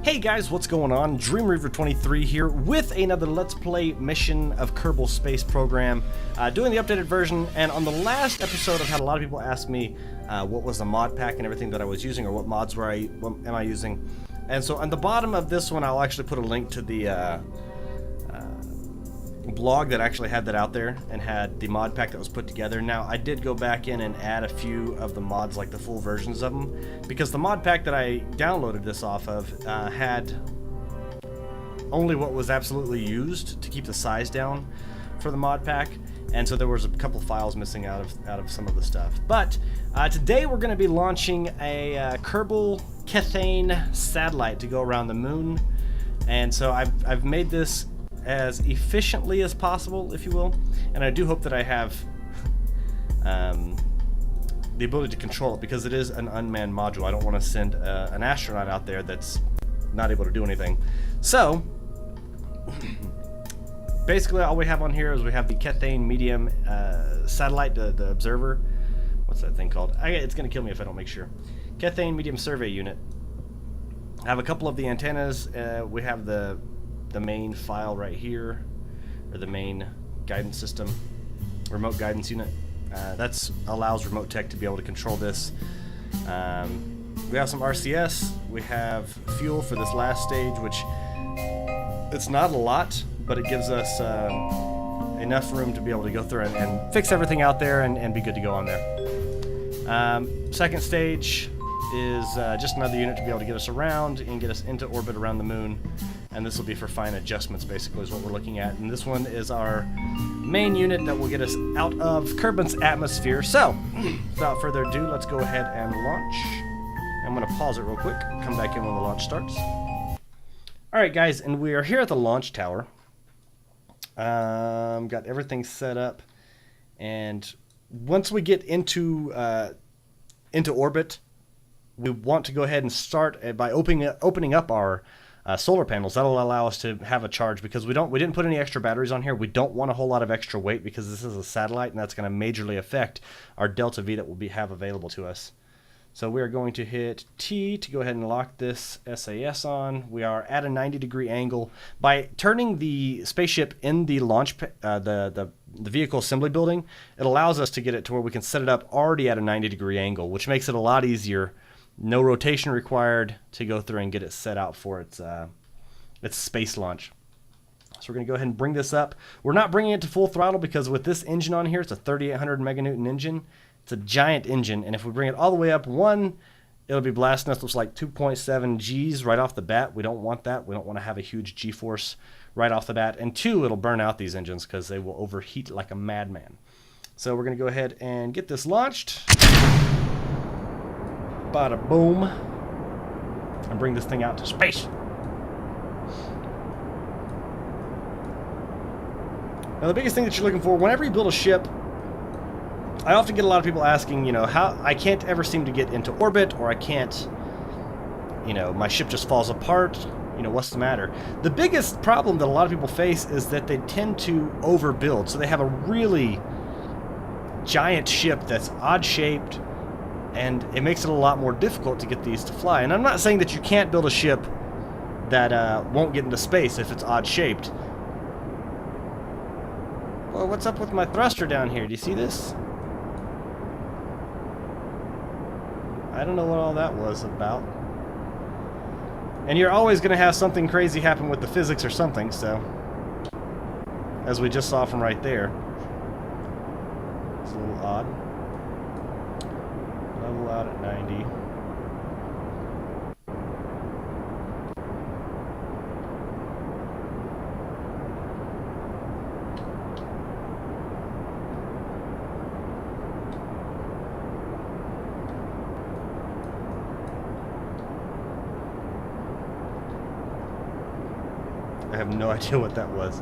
Hey guys, what's going on? Dreamreaver23 here with another Let's Play mission of Kerbal Space Program, doing the updated version. And on the last episode, I've had a lot of people ask me what was the mod pack and everything that I was using, or what mods what am I using. And so on the bottom of this one, I'll actually put a link to the blog that actually had that out there and had the mod pack that was put together. Now, I did go back in and add a few of the mods, like the full versions of them, because the mod pack that I downloaded this off of had only what was absolutely used to keep the size down for the mod pack, and so there was a couple files missing out of some of the stuff. But today we're going to be launching a Kerbal Kethane satellite to go around the moon, and so I've made this as efficiently as possible, if you will, and I do hope that I have the ability to control it, because it is an unmanned module. I don't want to send an astronaut out there that's not able to do anything. So basically all we have on here is we have the Kethane medium satellite, the observer. What's that thing called? It's going to kill me if I don't make sure. Kethane medium survey unit. I have a couple of the antennas. We have the main file right here, or the main guidance system, remote guidance unit. That's allows remote tech to be able to control this. We have some RCS. We have fuel for this last stage, which it's not a lot, but it gives us enough room to be able to go through and fix everything out there and be good to go on there. Second stage is just another unit to be able to get us around and get us into orbit around the moon, and this will be for fine adjustments, basically, is what we're looking at. And this one is our main unit that will get us out of Kerbal's atmosphere. So without further ado, let's go ahead and launch. I'm going to pause it real quick, come back in when the launch starts. Alright guys, and we are here at the launch tower. Got everything set up, and once we get into orbit, we want to go ahead and start by opening up our solar panels. That'll allow us to have a charge, because we didn't put any extra batteries on here. We don't want a whole lot of extra weight, because this is a satellite, and that's going to majorly affect our delta V that we'll have available to us. So we are going to hit T to go ahead and lock this SAS on. We are at a 90-degree angle. By turning the spaceship in the launch, the vehicle assembly building, it allows us to get it to where we can set it up already at a 90-degree angle, which makes it a lot easier. No rotation required to go through and get it set out for its space launch. So we're going to go ahead and bring this up. We're not bringing it to full throttle, because with this engine on here, it's a 3,800 meganewton engine. It's a giant engine, and if we bring it all the way up, one, it'll be blasting us with like 2.7 Gs right off the bat. We don't want that. We don't want to have a huge G-force right off the bat. And two, it'll burn out these engines, because they will overheat like a madman. So we're going to go ahead and get this launched. Bada boom, and bring this thing out to space. Now, the biggest thing that you're looking for whenever you build a ship, I often get a lot of people asking, how I can't ever seem to get into orbit, or I can't, my ship just falls apart. What's the matter? The biggest problem that a lot of people face is that they tend to overbuild. So they have a really giant ship that's odd-shaped, and it makes it a lot more difficult to get these to fly. And I'm not saying that you can't build a ship that won't get into space if it's odd-shaped. Well, what's up with my thruster down here? Do you see this? I don't know what all that was about. And you're always going to have something crazy happen with the physics or something, so, as we just saw from right there. It's a little odd. Level out at 90. I have no idea what that was.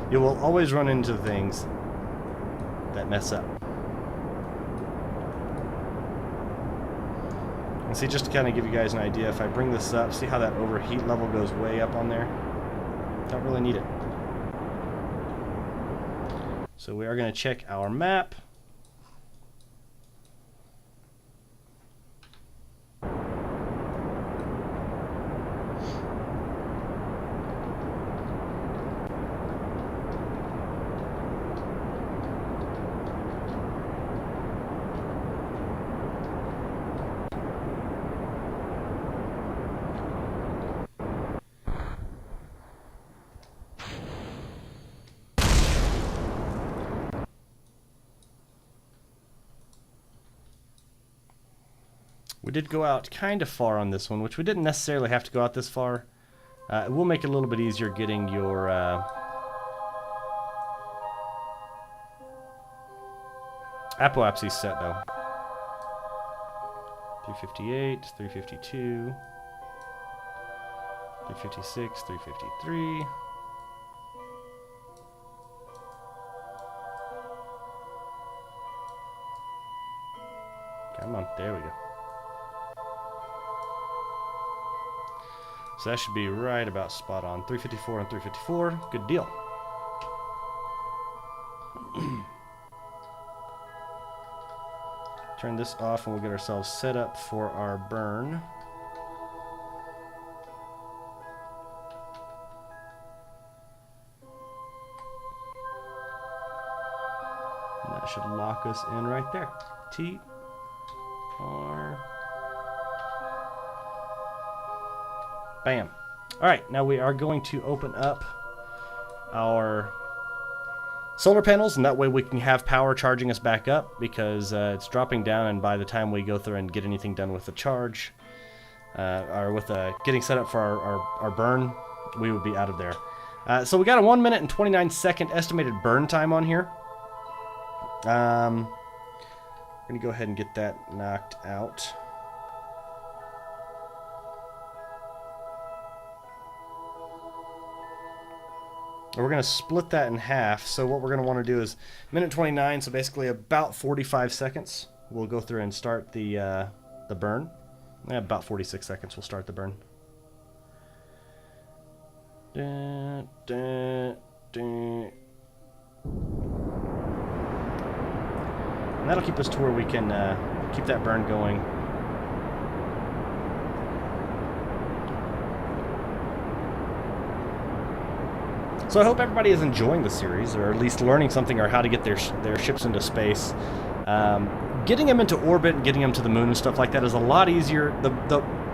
You will always run into things that mess up. And see, just to kind of give you guys an idea, if I bring this up, see how that overheat level goes way up on there? Don't really need it. So we are going to check our map. We did go out kind of far on this one, which we didn't necessarily have to go out this far. It will make it a little bit easier getting your apoapsy set, though. 358, 352, 356, 353. Come on, there we go. So that should be right about spot on. 354 and 354, good deal. Turn this off and we'll get ourselves set up for our burn. And that should lock us in right there. T, R, bam. All right, now we are going to open up our solar panels, and that way we can have power charging us back up, because it's dropping down, and by the time we go through and get anything done with the charge, or with getting set up for our burn, we would be out of there. So we got a 1 minute and 29 second estimated burn time on here. We're going to go ahead and get that knocked out. We're going to split that in half. So what we're going to want to do is minute 29, so basically about 45 seconds. We'll go through and start the burn. About 46 seconds we'll start the burn. And that'll keep us to where we can keep that burn going. So I hope everybody is enjoying the series, or at least learning something, or how to get their ships into space. Getting them into orbit and getting them to the moon and stuff like that is a lot easier.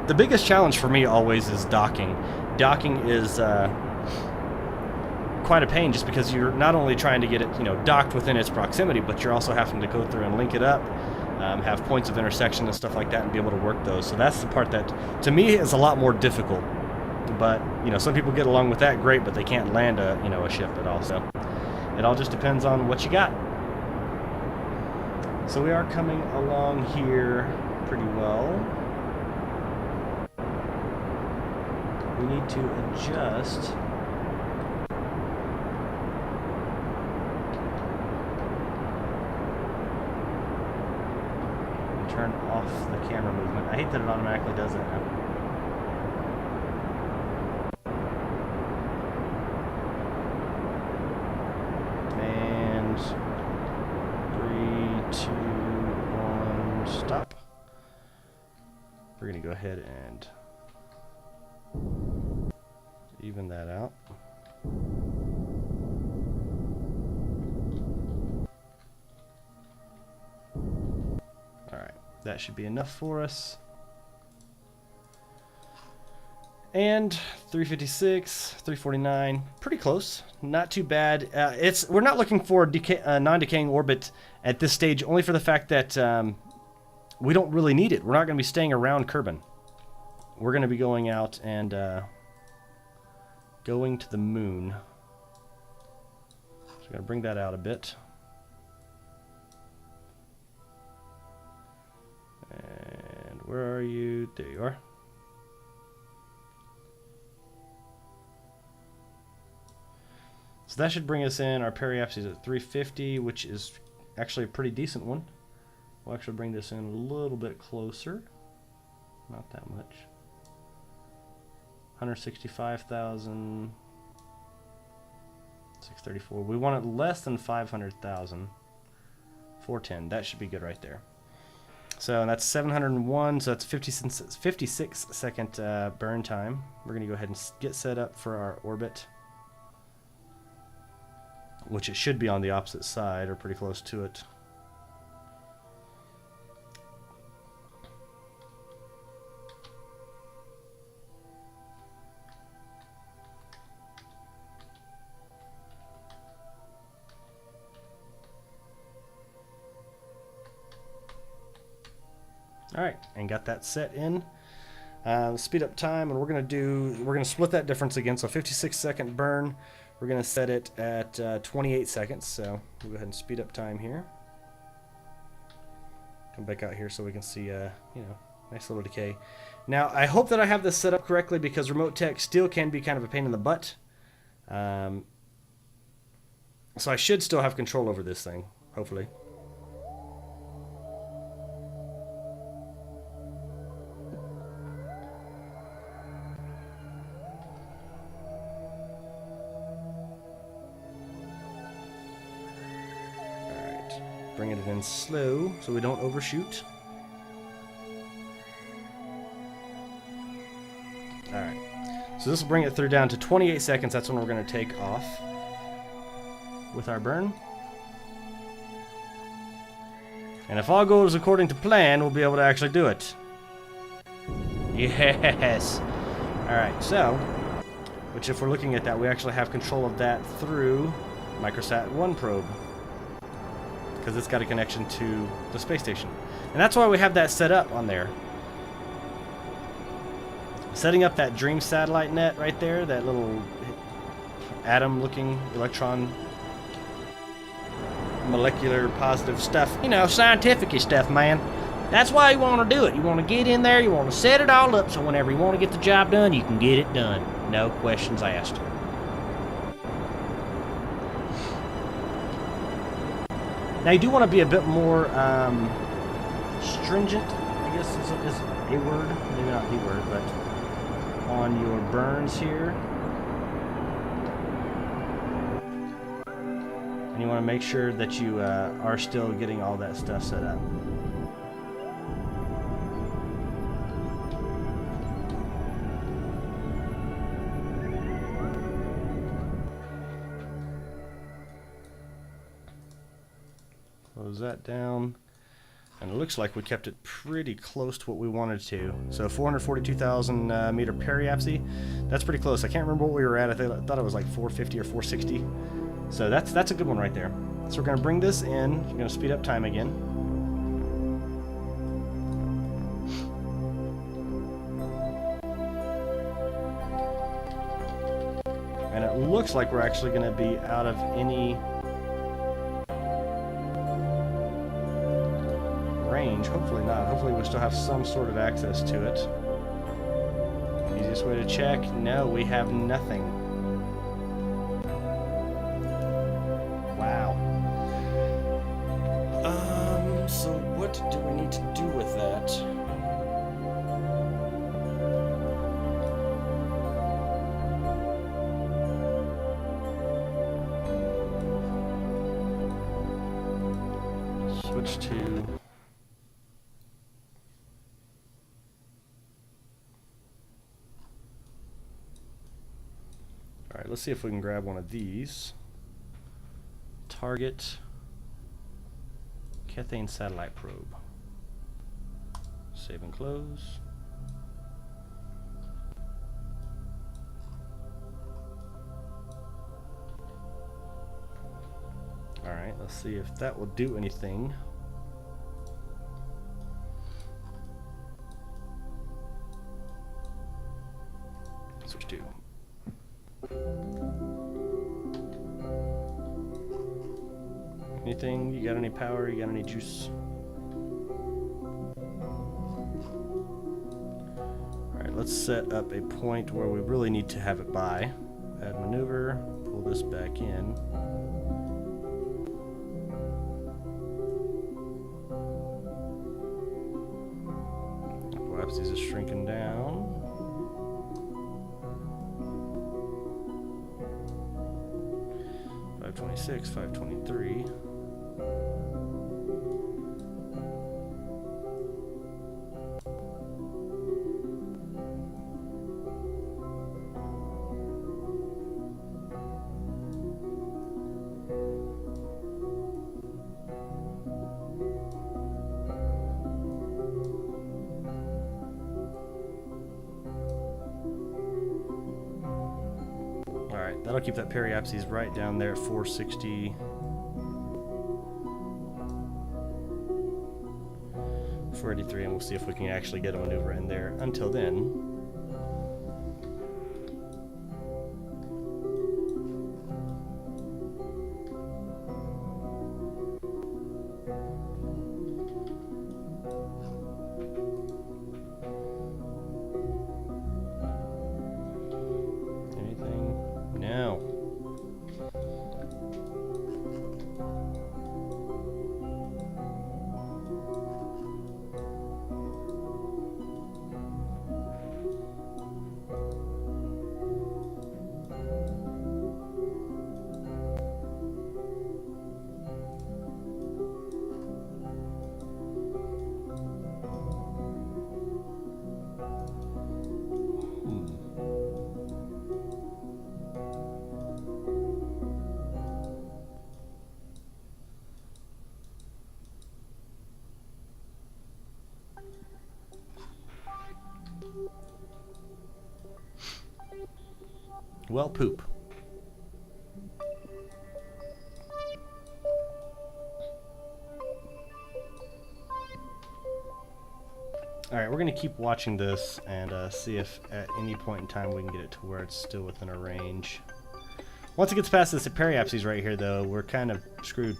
The biggest challenge for me always is docking. Docking is quite a pain, just because you're not only trying to get it, docked within its proximity, but you're also having to go through and link it up, have points of intersection and stuff like that, and be able to work those. So that's the part that, to me, is a lot more difficult. But, some people get along with that great, but they can't land a ship at all. So it all just depends on what you got. So we are coming along here pretty well. We need to adjust. And turn off the camera movement. I hate that it automatically does that now. Stop. We're going to go ahead and even that out. Alright, that should be enough for us. And 356, 349, pretty close, not too bad. We're not looking for a non-decaying orbit at this stage, only for the fact that we don't really need it. We're not going to be staying around Kerbal. We're going to be going out and going to the moon. So we're going to bring that out a bit. And where are you? There you are. So that should bring us in. Our periapsy is at 350, which is actually a pretty decent one. We'll actually bring this in a little bit closer. Not that much. 165,000. 634. We want it less than 500,000. 410. That should be good right there. So that's 701. So that's 56 second burn time. We're going to go ahead and get set up for our orbit, which it should be on the opposite side or pretty close to it. All right, and got that set in. Speed up time, and we're gonna split that difference again. So 56-second burn. We're gonna set it at 28 seconds. So we'll go ahead and speed up time here. Come back out here so we can see, you know, nice little decay. Now I hope that I have this set up correctly because remote tech still can be kind of a pain in the butt. So I should still have control over this thing, hopefully. Bringing it in slow so we don't overshoot. Alright, so this will bring it through down to 28 seconds. That's when we're going to take off with our burn. And if all goes according to plan, we'll be able to actually do it. Yes! Alright, so, which if we're looking at that, we actually have control of that through Microsat 1 probe. Because it's got a connection to the space station. And that's why we have that set up on there. Setting up that Dream satellite net right there, that little atom-looking electron molecular positive stuff. You know, scientific-y stuff, man. That's why you want to do it. You want to get in there, you want to set it all up, so whenever you want to get the job done, you can get it done. No questions asked. Now you do want to be a bit more stringent, I guess is a word, maybe not the word, but on your burns here. And you want to make sure that you are still getting all that stuff set up. Close that down, and it looks like we kept it pretty close to what we wanted to. So 442,000 meter periapsy, that's pretty close. I can't remember what we were at. I thought it was like 450 or 460. So that's a good one right there. So we're going to bring this in. We're going to speed up time again. And it looks like we're actually going to be out of any range. Hopefully not. Hopefully we still have some sort of access to it. Easiest way to check. No, we have nothing. Wow. So what do we need to do with that? Switch to Alright, let's see if we can grab one of these. Target Kethane satellite probe. Save and close. Alright, let's see if that will do anything. Switch to anything? You got any power? You got any juice? Alright, let's set up a point where we really need to have it by. Add maneuver, pull this back in. Perhaps these are shrinking down. .526, 523. Alright, that'll keep that periapses right down there at 460. 283, and we'll see if we can actually get a maneuver in there. Until then... Well, poop. Alright, we're going to keep watching this and see if at any point in time we can get it to where it's still within a range. Once it gets past this periapses right here, though, we're kind of screwed.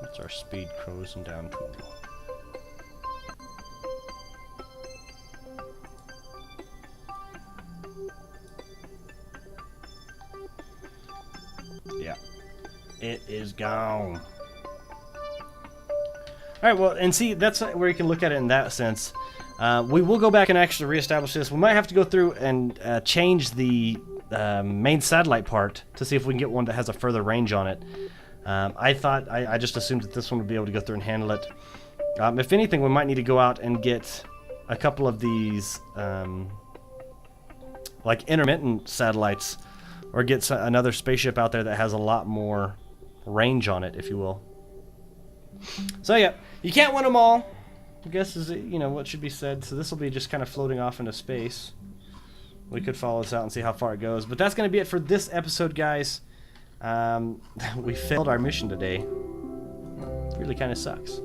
That's our speed cruising down to. Yeah. It is gone. Alright, well, and see, that's where you can look at it in that sense. We will go back and actually reestablish this. We might have to go through and change the main satellite part to see if we can get one that has a further range on it. I just assumed that this one would be able to go through and handle it. If anything, we might need to go out and get a couple of these like intermittent satellites, or get another spaceship out there that has a lot more range on it, if you will. So yeah, you can't win them all, I guess is, you know, what should be said. So this will be just kind of floating off into space. We could follow this out and see how far it goes. But that's going to be it for this episode, guys. We failed our mission today. It really kind of sucks.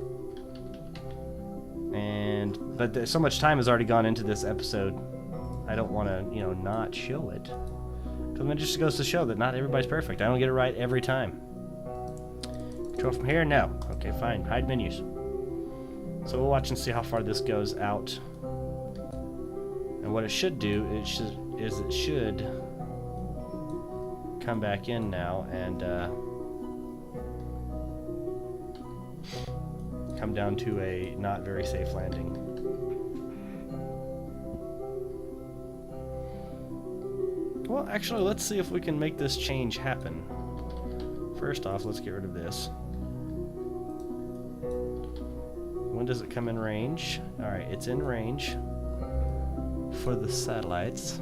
But so much time has already gone into this episode. I don't want to, you know, not show it. Because it just goes to show that not everybody's perfect. I don't get it right every time. Control from here? No. Okay, fine. Hide menus. So we'll watch and see how far this goes out. And what it should do is it should come back in now and come down to a not very safe landing. Well, actually, let's see if we can make this change happen. First off, let's get rid of this. When does it come in range? Alright, it's in range for the satellites.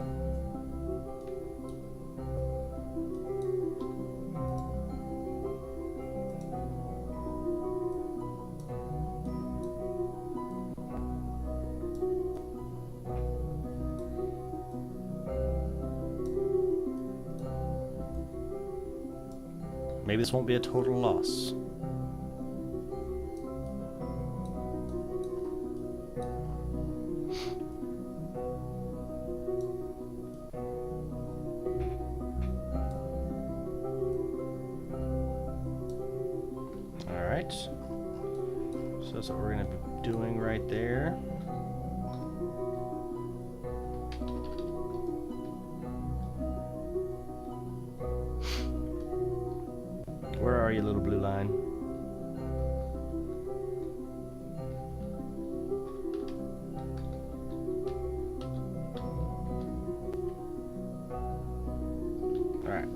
Maybe this won't be a total loss. Alright. So that's what we're going to be doing right there. Where are you, little blue line? All right.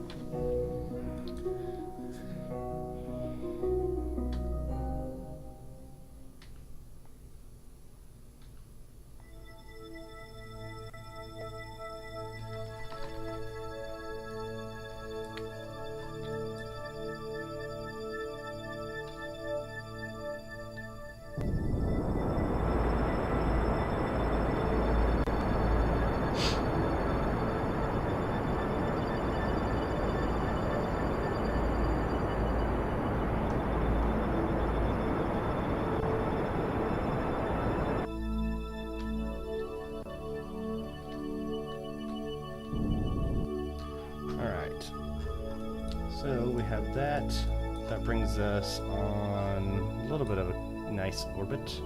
So we have that. That brings us on a little bit of a nice orbit.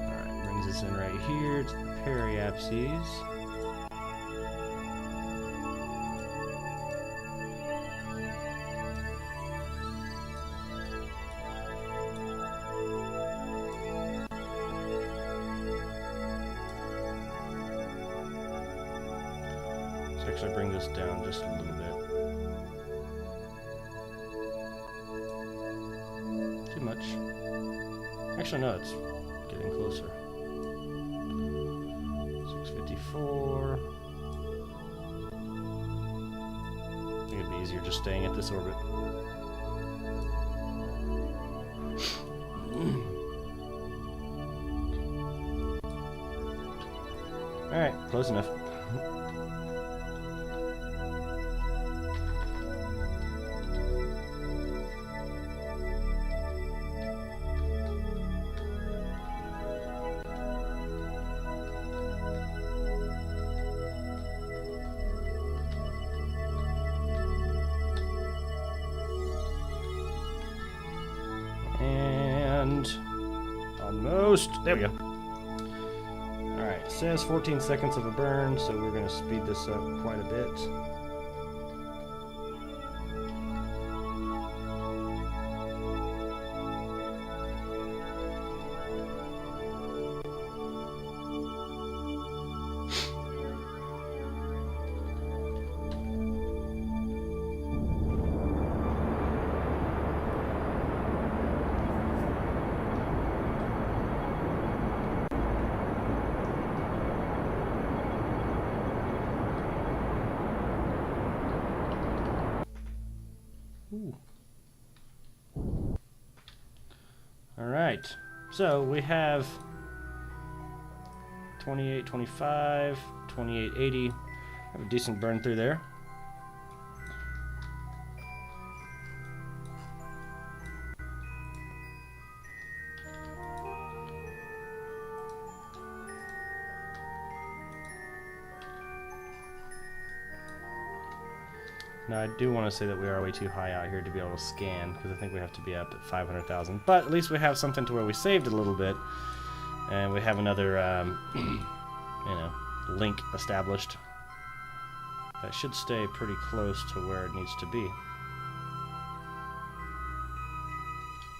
Alright, brings us in right here to the periapses. Actually bring this down just a little bit. Too much. Actually, no, it's getting closer. 654. I think it'd be easier just staying at this orbit. Alright, close enough. And almost, there we go. Alright, it says 14 seconds of a burn, so we're going to speed this up quite a bit. Alright, so we have 2825, 2880. Have a decent burn through there. Now, I do want to say that we are way too high out here to be able to scan, because I think we have to be up at 500,000. But at least we have something to where we saved a little bit, and we have another, you know, link established. That should stay pretty close to where it needs to be.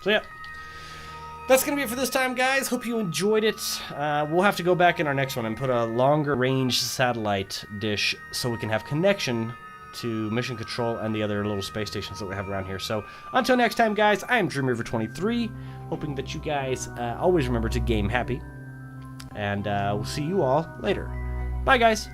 So yeah, that's going to be it for this time, guys. Hope you enjoyed it. We'll have to go back in our next one and put a longer range satellite dish so we can have connection to Mission Control and the other little space stations that we have around here. So until next time, guys, I am DreamRiver23, hoping that you guys always remember to game happy, and we'll see you all later. Bye, guys.